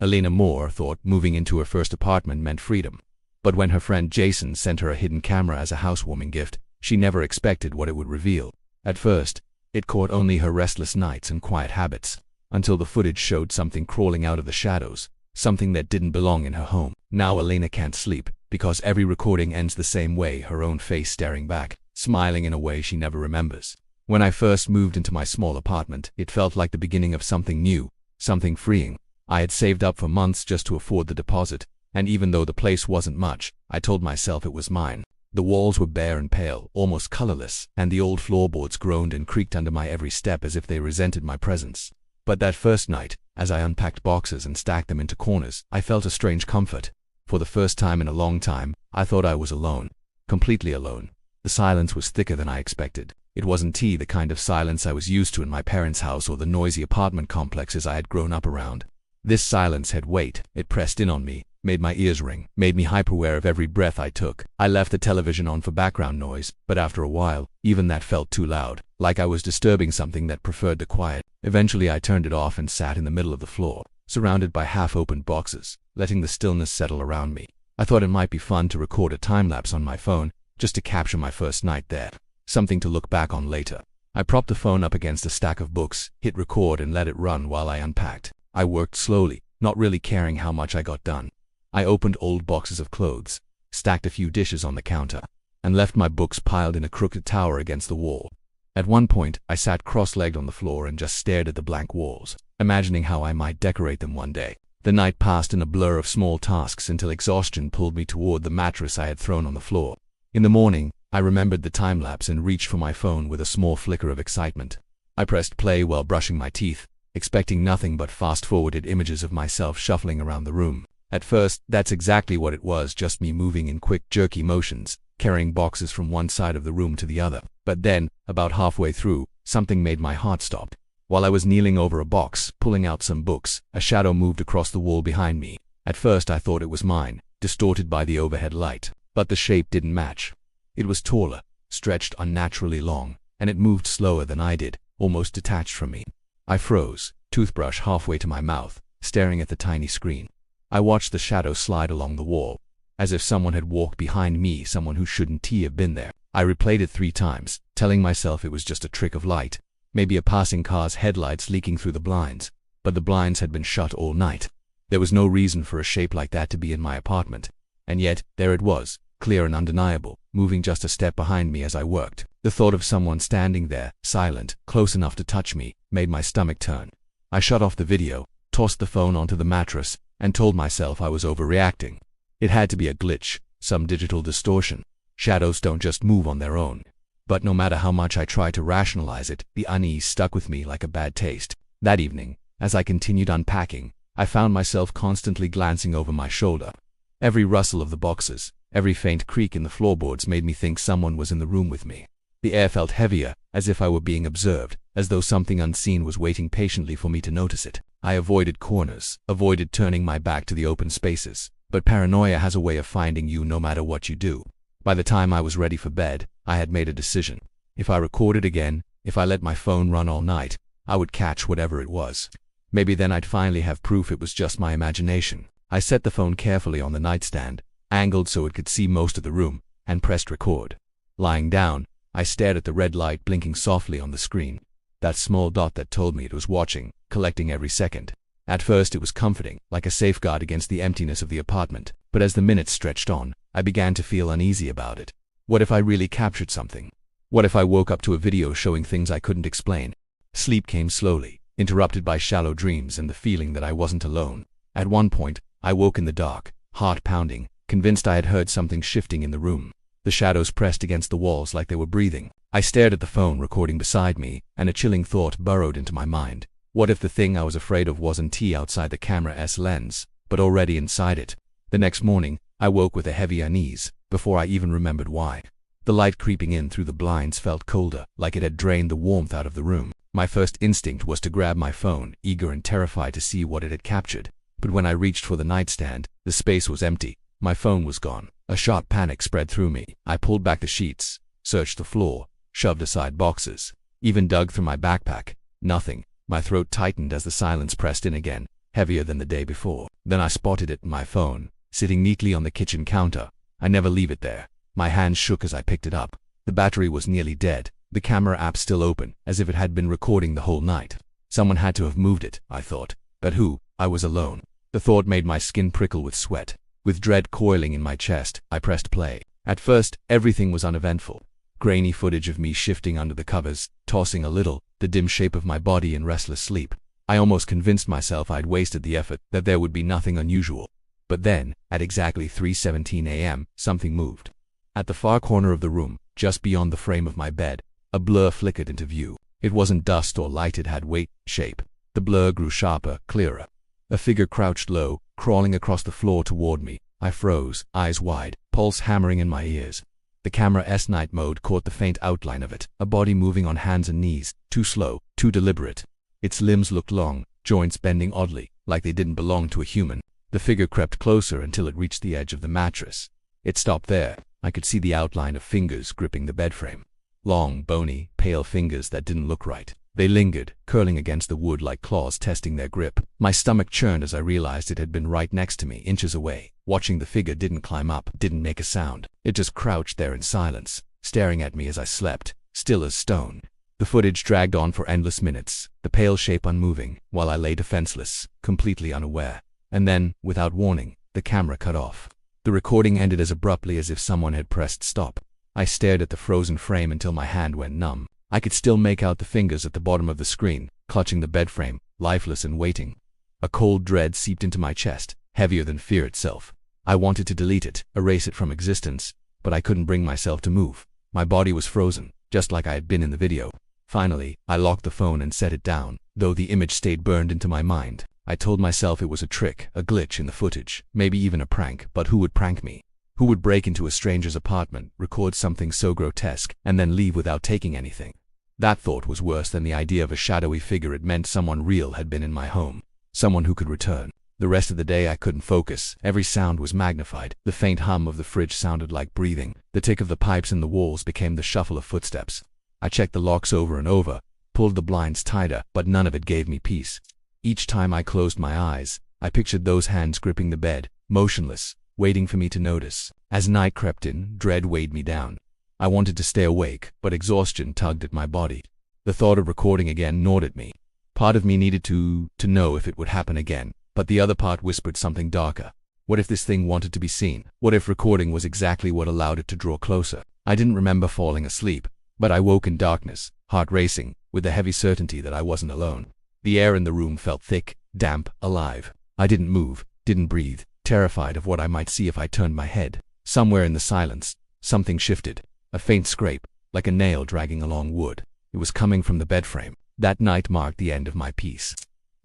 Elena Moore thought moving into her first apartment meant freedom. But when her friend Jason sent her a hidden camera as a housewarming gift, she never expected what it would reveal. At first, it caught only her restless nights and quiet habits, until the footage showed something crawling out of the shadows, something that didn't belong in her home. Now Elena can't sleep, because every recording ends the same way, her own face staring back, smiling in a way she never remembers. When I first moved into my small apartment, it felt like the beginning of something new, something freeing. I had saved up for months just to afford the deposit, and even though the place wasn't much, I told myself it was mine. The walls were bare and pale, almost colorless, and the old floorboards groaned and creaked under my every step as if they resented my presence. But that first night, as I unpacked boxes and stacked them into corners, I felt a strange comfort. For the first time in a long time, I thought I was alone. Completely alone. The silence was thicker than I expected. It wasn't the kind of silence I was used to in my parents' house or the noisy apartment complexes I had grown up around. This silence had weight. It pressed in on me, made my ears ring, made me hyper-aware of every breath I took. I left the television on for background noise, but after a while, even that felt too loud, like I was disturbing something that preferred the quiet. Eventually I turned it off and sat in the middle of the floor, surrounded by half-opened boxes, letting the stillness settle around me. I thought it might be fun to record a time-lapse on my phone, just to capture my first night there. Something to look back on later. I propped the phone up against a stack of books, hit record and let it run while I unpacked. I worked slowly, not really caring how much I got done. I opened old boxes of clothes, stacked a few dishes on the counter, and left my books piled in a crooked tower against the wall. At one point, I sat cross-legged on the floor and just stared at the blank walls, imagining how I might decorate them one day. The night passed in a blur of small tasks until exhaustion pulled me toward the mattress I had thrown on the floor. In the morning, I remembered the time-lapse and reached for my phone with a small flicker of excitement. I pressed play while brushing my teeth, expecting nothing but fast-forwarded images of myself shuffling around the room. At first, that's exactly what it was, just me moving in quick, jerky motions, carrying boxes from one side of the room to the other. But then, about halfway through, something made my heart stop. While I was kneeling over a box, pulling out some books, a shadow moved across the wall behind me. At first I thought it was mine, distorted by the overhead light. But the shape didn't match. It was taller, stretched unnaturally long, and it moved slower than I did, almost detached from me. I froze, toothbrush halfway to my mouth, staring at the tiny screen. I watched the shadow slide along the wall, as if someone had walked behind me, someone who shouldn't have been there. I replayed it 3 times, telling myself it was just a trick of light, maybe a passing car's headlights leaking through the blinds. But the blinds had been shut all night. There was no reason for a shape like that to be in my apartment. And yet, there it was, clear and undeniable, moving just a step behind me as I worked. The thought of someone standing there, silent, close enough to touch me, made my stomach turn. I shut off the video, tossed the phone onto the mattress, and told myself I was overreacting. It had to be a glitch, some digital distortion. Shadows don't just move on their own. But no matter how much I tried to rationalize it, the unease stuck with me like a bad taste. That evening, as I continued unpacking, I found myself constantly glancing over my shoulder. Every rustle of the boxes, every faint creak in the floorboards made me think someone was in the room with me. The air felt heavier, as if I were being observed, as though something unseen was waiting patiently for me to notice it. I avoided corners, avoided turning my back to the open spaces. But paranoia has a way of finding you no matter what you do. By the time I was ready for bed, I had made a decision. If I recorded again, if I let my phone run all night, I would catch whatever it was. Maybe then I'd finally have proof it was just my imagination. I set the phone carefully on the nightstand, angled so it could see most of the room, and pressed record. Lying down, I stared at the red light blinking softly on the screen. That small dot that told me it was watching, collecting every second. At first it was comforting, like a safeguard against the emptiness of the apartment. But as the minutes stretched on, I began to feel uneasy about it. What if I really captured something? What if I woke up to a video showing things I couldn't explain? Sleep came slowly, interrupted by shallow dreams and the feeling that I wasn't alone. At one point, I woke in the dark, heart pounding, convinced I had heard something shifting in the room. The shadows pressed against the walls like they were breathing. I stared at the phone recording beside me, and a chilling thought burrowed into my mind. What if the thing I was afraid of wasn't outside the camera's lens, but already inside it? The next morning, I woke with a heavy unease, before I even remembered why. The light creeping in through the blinds felt colder, like it had drained the warmth out of the room. My first instinct was to grab my phone, eager and terrified to see what it had captured. But when I reached for the nightstand, the space was empty. My phone was gone. A sharp panic spread through me. I pulled back the sheets, searched the floor, shoved aside boxes, even dug through my backpack. Nothing. My throat tightened as the silence pressed in again. heavier than the day before. Then I spotted it in my phone, sitting neatly on the kitchen counter. I never leave it there. My hands shook as I picked it up. The battery was nearly dead, the camera app still open, as if it had been recording the whole night. Someone had to have moved it, I thought. But who? I was alone. The thought made my skin prickle with sweat. With dread coiling in my chest, I pressed play. At first, everything was uneventful. Grainy footage of me shifting under the covers, tossing a little, the dim shape of my body in restless sleep. I almost convinced myself I'd wasted the effort, that there would be nothing unusual. But then, at exactly 3:17 a.m., something moved. At the far corner of the room, just beyond the frame of my bed, a blur flickered into view. It wasn't dust or light, it had weight, shape. The blur grew sharper, clearer. A figure crouched low, crawling across the floor toward me. I froze, eyes wide, pulse hammering in my ears. The camera's night mode caught the faint outline of it, a body moving on hands and knees, too slow, too deliberate. Its limbs looked long, joints bending oddly, like they didn't belong to a human. The figure crept closer until it reached the edge of the mattress. It stopped there. I could see the outline of fingers gripping the bedframe. Long, bony, pale fingers that didn't look right. They lingered, curling against the wood like claws testing their grip. My stomach churned as I realized it had been right next to me, inches away. Watching the figure didn't climb up, didn't make a sound. It just crouched there in silence, staring at me as I slept, still as stone. The footage dragged on for endless minutes, the pale shape unmoving, while I lay defenseless, completely unaware. And then, without warning, the camera cut off. The recording ended as abruptly as if someone had pressed stop. I stared at the frozen frame until my hand went numb. I could still make out the fingers at the bottom of the screen, clutching the bedframe, lifeless and waiting. A cold dread seeped into my chest, heavier than fear itself. I wanted to delete it, erase it from existence, but I couldn't bring myself to move. My body was frozen, just like I had been in the video. Finally, I locked the phone and set it down, though the image stayed burned into my mind. I told myself it was a trick, a glitch in the footage, maybe even a prank, but who would prank me? Who would break into a stranger's apartment, record something so grotesque, and then leave without taking anything? That thought was worse than the idea of a shadowy figure. It meant someone real had been in my home. Someone who could return. The rest of the day I couldn't focus. Every sound was magnified. The faint hum of the fridge sounded like breathing. The tick of the pipes in the walls became the shuffle of footsteps. I checked the locks over and over, pulled the blinds tighter, but none of it gave me peace. Each time I closed my eyes, I pictured those hands gripping the bed, motionless, waiting for me to notice. As night crept in, dread weighed me down. I wanted to stay awake, but exhaustion tugged at my body. The thought of recording again gnawed at me. Part of me needed to know if it would happen again, but the other part whispered something darker. What if this thing wanted to be seen? What if recording was exactly what allowed it to draw closer? I didn't remember falling asleep, but I woke in darkness, heart racing, with the heavy certainty that I wasn't alone. The air in the room felt thick, damp, alive. I didn't move, didn't breathe, terrified of what I might see if I turned my head. Somewhere in the silence, something shifted. A faint scrape, like a nail dragging along wood. It was coming from the bedframe. That night marked the end of my peace.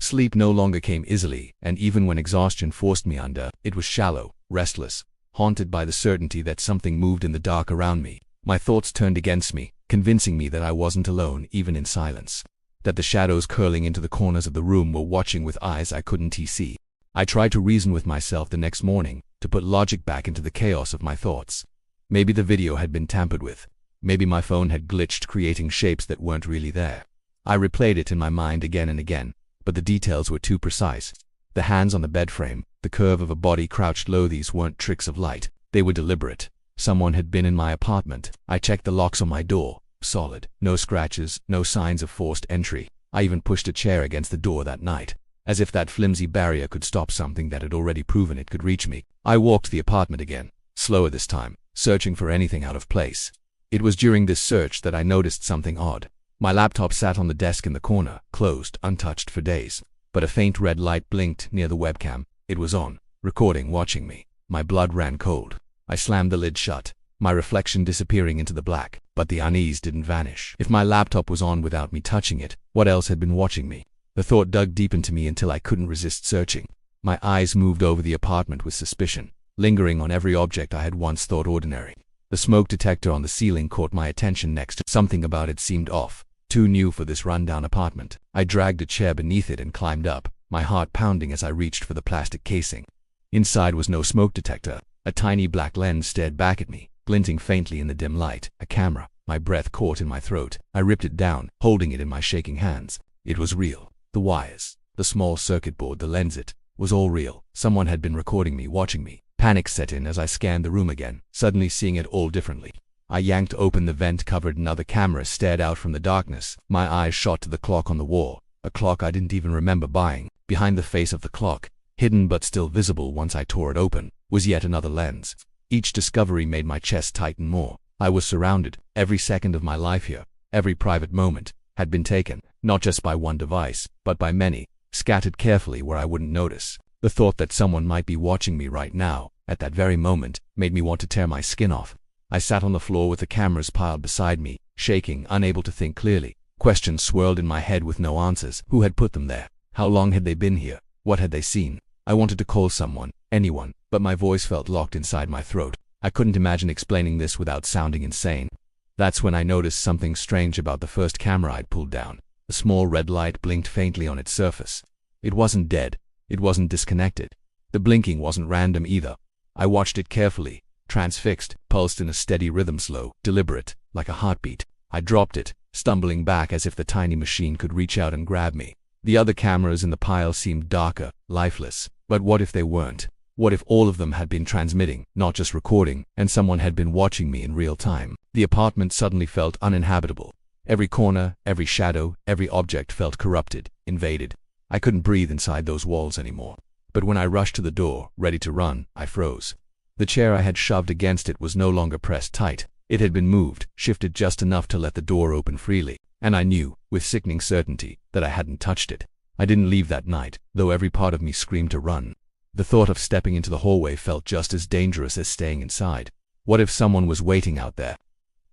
Sleep no longer came easily, and even when exhaustion forced me under, it was shallow, restless, haunted by the certainty that something moved in the dark around me. My thoughts turned against me, convincing me that I wasn't alone, even in silence. That the shadows curling into the corners of the room were watching with eyes I couldn't see. I tried to reason with myself the next morning, to put logic back into the chaos of my thoughts. Maybe the video had been tampered with. Maybe my phone had glitched, creating shapes that weren't really there. I replayed it in my mind again and again, but the details were too precise. The hands on the bedframe, the curve of a body crouched low, these weren't tricks of light. They were deliberate. Someone had been in my apartment. I checked the locks on my door. Solid. No scratches, no signs of forced entry. I even pushed a chair against the door that night, as if that flimsy barrier could stop something that had already proven it could reach me. I walked the apartment again, slower this time, searching for anything out of place. It was during this search that I noticed something odd. My laptop sat on the desk in the corner, closed, untouched for days. But a faint red light blinked near the webcam. It was on, recording, watching me. My blood ran cold. I slammed the lid shut, my reflection disappearing into the black. But the unease didn't vanish. If my laptop was on without me touching it, what else had been watching me? The thought dug deep into me until I couldn't resist searching. My eyes moved over the apartment with suspicion, lingering on every object I had once thought ordinary. The smoke detector on the ceiling caught my attention next. Something about it seemed off, too new for this rundown apartment. I dragged a chair beneath it and climbed up, my heart pounding as I reached for the plastic casing. Inside was no smoke detector. A tiny black lens stared back at me, glinting faintly in the dim light. A camera. My breath caught in my throat. I ripped it down, holding it in my shaking hands. It was real. The wires, the small circuit board, the lens, it was all real. Someone had been recording me, watching me. Panic set in as I scanned the room again, suddenly seeing it all differently. I yanked open the vent covered and other cameras stared out from the darkness. My eyes shot to the clock on the wall, a clock I didn't even remember buying. Behind the face of the clock, hidden but still visible once I tore it open, was yet another lens. Each discovery made my chest tighten more. I was surrounded. Every second of my life here, every private moment, had been taken, not just by one device, but by many, scattered carefully where I wouldn't notice. The thought that someone might be watching me right now, at that very moment, made me want to tear my skin off. I sat on the floor with the cameras piled beside me, shaking, unable to think clearly. Questions swirled in my head with no answers. Who had put them there? How long had they been here? What had they seen? I wanted to call someone, anyone, but my voice felt locked inside my throat. I couldn't imagine explaining this without sounding insane. That's when I noticed something strange about the first camera I'd pulled down. A small red light blinked faintly on its surface. It wasn't dead. It wasn't disconnected. The blinking wasn't random either. I watched it carefully, transfixed, pulsed in a steady rhythm, slow, deliberate, like a heartbeat. I dropped it, stumbling back as if the tiny machine could reach out and grab me. The other cameras in the pile seemed darker, lifeless. But what if they weren't? What if all of them had been transmitting, not just recording, and someone had been watching me in real time? The apartment suddenly felt uninhabitable. Every corner, every shadow, every object felt corrupted, invaded. I couldn't breathe inside those walls anymore. But when I rushed to the door, ready to run, I froze. The chair I had shoved against it was no longer pressed tight. It had been moved, shifted just enough to let the door open freely. And I knew, with sickening certainty, that I hadn't touched it. I didn't leave that night, though every part of me screamed to run. The thought of stepping into the hallway felt just as dangerous as staying inside. What if someone was waiting out there?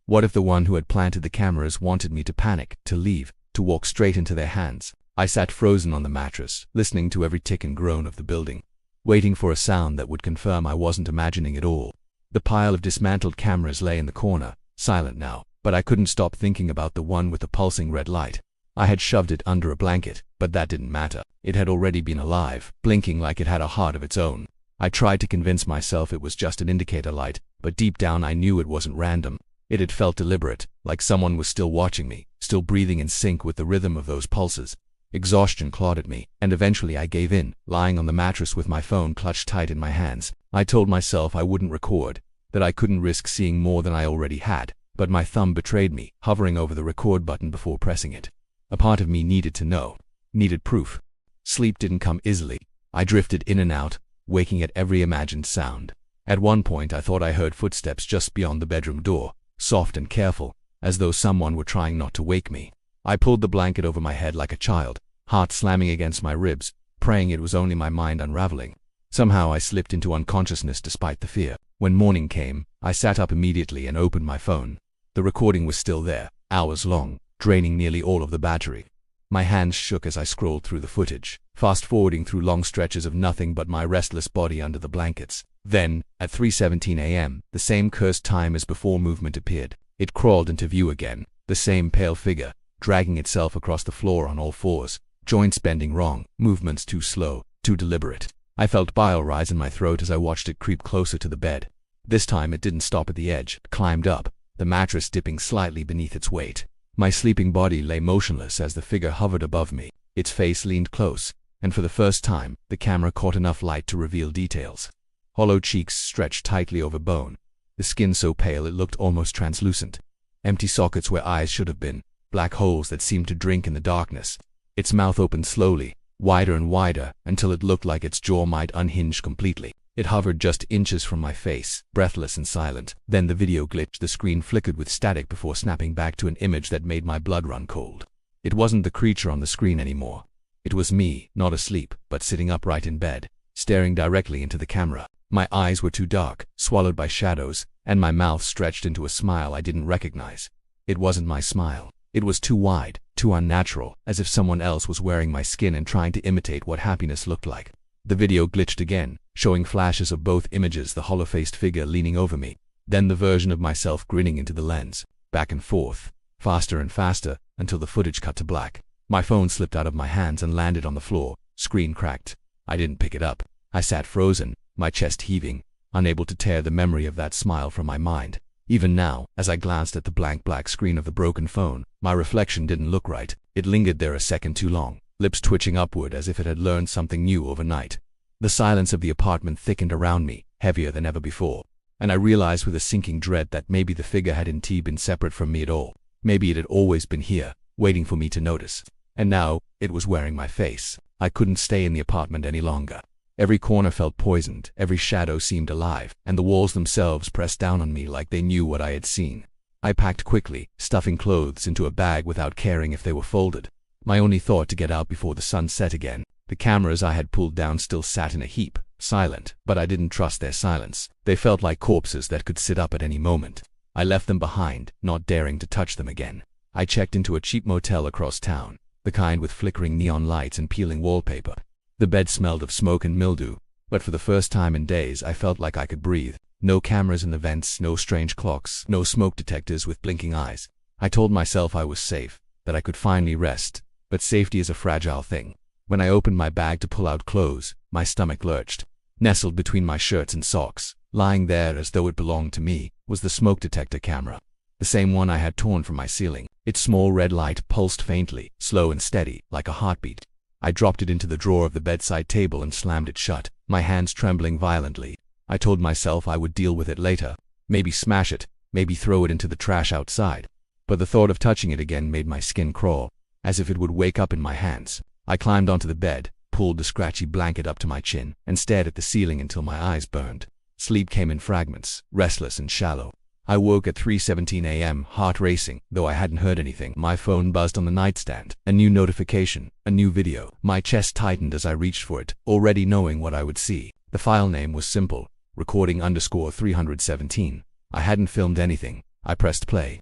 What if the one who had planted the cameras wanted me to panic, to leave, to walk straight into their hands? I sat frozen on the mattress, listening to every tick and groan of the building, waiting for a sound that would confirm I wasn't imagining it all. The pile of dismantled cameras lay in the corner, silent now, but I couldn't stop thinking about the one with the pulsing red light. I had shoved it under a blanket, but that didn't matter. It had already been alive, blinking like it had a heart of its own. I tried to convince myself it was just an indicator light, but deep down I knew it wasn't random. It had felt deliberate, like someone was still watching me, still breathing in sync with the rhythm of those pulses. Exhaustion clawed at me, and eventually I gave in, lying on the mattress with my phone clutched tight in my hands. I told myself I wouldn't record, that I couldn't risk seeing more than I already had, but my thumb betrayed me, hovering over the record button before pressing it. A part of me needed to know, needed proof. Sleep didn't come easily. I drifted in and out, waking at every imagined sound. At one point I thought I heard footsteps just beyond the bedroom door, soft and careful, as though someone were trying not to wake me. I pulled the blanket over my head like a child, heart slamming against my ribs, praying it was only my mind unraveling. Somehow I slipped into unconsciousness despite the fear. When morning came, I sat up immediately and opened my phone. The recording was still there, hours long, draining nearly all of the battery. My hands shook as I scrolled through the footage, fast-forwarding through long stretches of nothing but my restless body under the blankets. Then, at 3:17 a.m., the same cursed time as before, movement appeared. It crawled into view again, the same pale figure, dragging itself across the floor on all fours, joints bending wrong, movements too slow, too deliberate. I felt bile rise in my throat as I watched it creep closer to the bed. This time it didn't stop at the edge, it climbed up, the mattress dipping slightly beneath its weight. My sleeping body lay motionless as the figure hovered above me. Its face leaned close, and for the first time, the camera caught enough light to reveal details. Hollow cheeks stretched tightly over bone, the skin so pale it looked almost translucent. Empty sockets where eyes should have been, black holes that seemed to drink in the darkness. Its mouth opened slowly, wider and wider, until it looked like its jaw might unhinge completely. It hovered just inches from my face, breathless and silent. Then the video glitched. The screen flickered with static before snapping back to an image that made my blood run cold. It wasn't the creature on the screen anymore. It was me, not asleep, but sitting upright in bed, staring directly into the camera. My eyes were too dark, swallowed by shadows, and my mouth stretched into a smile I didn't recognize. It wasn't my smile. It was too wide, too unnatural, as if someone else was wearing my skin and trying to imitate what happiness looked like. The video glitched again, showing flashes of both images, the hollow-faced figure leaning over me, then the version of myself grinning into the lens, back and forth, faster and faster, until the footage cut to black. My phone slipped out of my hands and landed on the floor, screen cracked. I didn't pick it up. I sat frozen, my chest heaving, unable to tear the memory of that smile from my mind. Even now, as I glanced at the blank black screen of the broken phone, my reflection didn't look right. It lingered there a second too long. lips twitching upward as if it had learned something new overnight. The silence of the apartment thickened around me, heavier than ever before, and I realized with a sinking dread that maybe the figure had indeed been separate from me at all. Maybe it had always been here, waiting for me to notice. And now, it was wearing my face. I couldn't stay in the apartment any longer. Every corner felt poisoned, every shadow seemed alive, and the walls themselves pressed down on me like they knew what I had seen. I packed quickly, stuffing clothes into a bag without caring if they were folded. My only thought to get out before the sun set again. The cameras I had pulled down still sat in a heap, silent, but I didn't trust their silence. They felt like corpses that could sit up at any moment. I left them behind, not daring to touch them again. I checked into a cheap motel across town, the kind with flickering neon lights and peeling wallpaper. The bed smelled of smoke and mildew, but for the first time in days I felt like I could breathe. No cameras in the vents, no strange clocks, no smoke detectors with blinking eyes. I told myself I was safe, that I could finally rest, but safety is a fragile thing. When I opened my bag to pull out clothes, my stomach lurched. Nestled between my shirts and socks, lying there as though it belonged to me, was the smoke detector camera. The same one I had torn from my ceiling. Its small red light pulsed faintly, slow and steady, like a heartbeat. I dropped it into the drawer of the bedside table and slammed it shut, my hands trembling violently. I told myself I would deal with it later. Maybe smash it, maybe throw it into the trash outside. But the thought of touching it again made my skin crawl, as if it would wake up in my hands. I climbed onto the bed, pulled the scratchy blanket up to my chin, and stared at the ceiling until my eyes burned. Sleep came in fragments, restless and shallow. I woke at 3:17 a.m., heart racing, though I hadn't heard anything. My phone buzzed on the nightstand. A new notification, a new video. My chest tightened as I reached for it, already knowing what I would see. The file name was simple, recording_317. I hadn't filmed anything. I pressed play.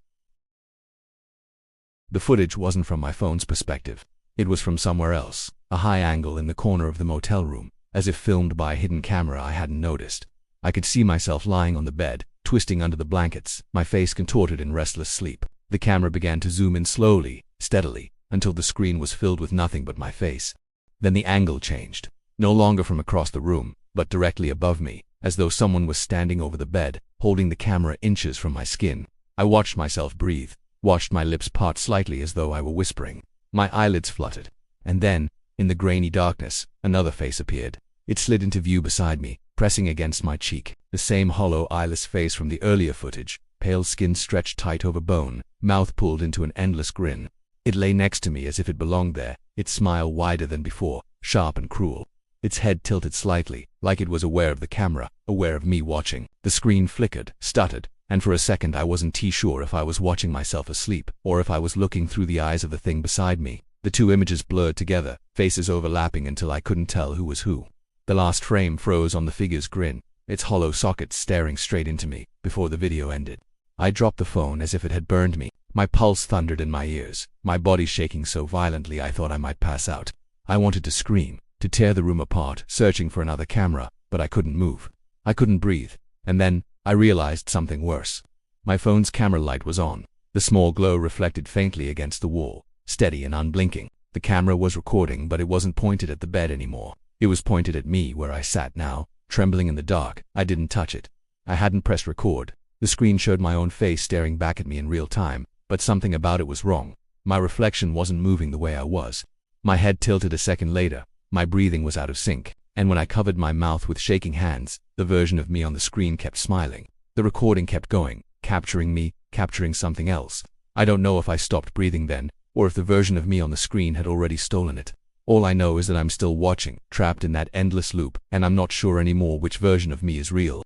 The footage wasn't from my phone's perspective. It was from somewhere else, a high angle in the corner of the motel room, as if filmed by a hidden camera I hadn't noticed. I could see myself lying on the bed, twisting under the blankets, my face contorted in restless sleep. The camera began to zoom in slowly, steadily, until the screen was filled with nothing but my face. Then the angle changed, no longer from across the room, but directly above me, as though someone was standing over the bed, holding the camera inches from my skin. I watched myself breathe, watched my lips part slightly as though I were whispering. My eyelids fluttered, and then, in the grainy darkness, another face appeared. It slid into view beside me, pressing against my cheek. The same hollow, eyeless face from the earlier footage, pale skin stretched tight over bone, mouth pulled into an endless grin. It lay next to me as if it belonged there, its smile wider than before, sharp and cruel. Its head tilted slightly, like it was aware of the camera, aware of me watching. The screen flickered, stuttered, and for a second I wasn't sure if I was watching myself asleep, or if I was looking through the eyes of the thing beside me. The two images blurred together, faces overlapping until I couldn't tell who was who. The last frame froze on the figure's grin, its hollow socket staring straight into me, before the video ended. I dropped the phone as if it had burned me. My pulse thundered in my ears, my body shaking so violently I thought I might pass out. I wanted to scream, to tear the room apart, searching for another camera, but I couldn't move. I couldn't breathe. And then, I realized something worse. My phone's camera light was on. The small glow reflected faintly against the wall, steady and unblinking. The camera was recording, but it wasn't pointed at the bed anymore. It was pointed at me where I sat now, trembling in the dark. I didn't touch it. I hadn't pressed record. The screen showed my own face staring back at me in real time, but something about it was wrong. My reflection wasn't moving the way I was. My head tilted a second later. My breathing was out of sync, and when I covered my mouth with shaking hands, the version of me on the screen kept smiling. The recording kept going, capturing me, capturing something else. I don't know if I stopped breathing then, or if the version of me on the screen had already stolen it. All I know is that I'm still watching, trapped in that endless loop, and I'm not sure anymore which version of me is real.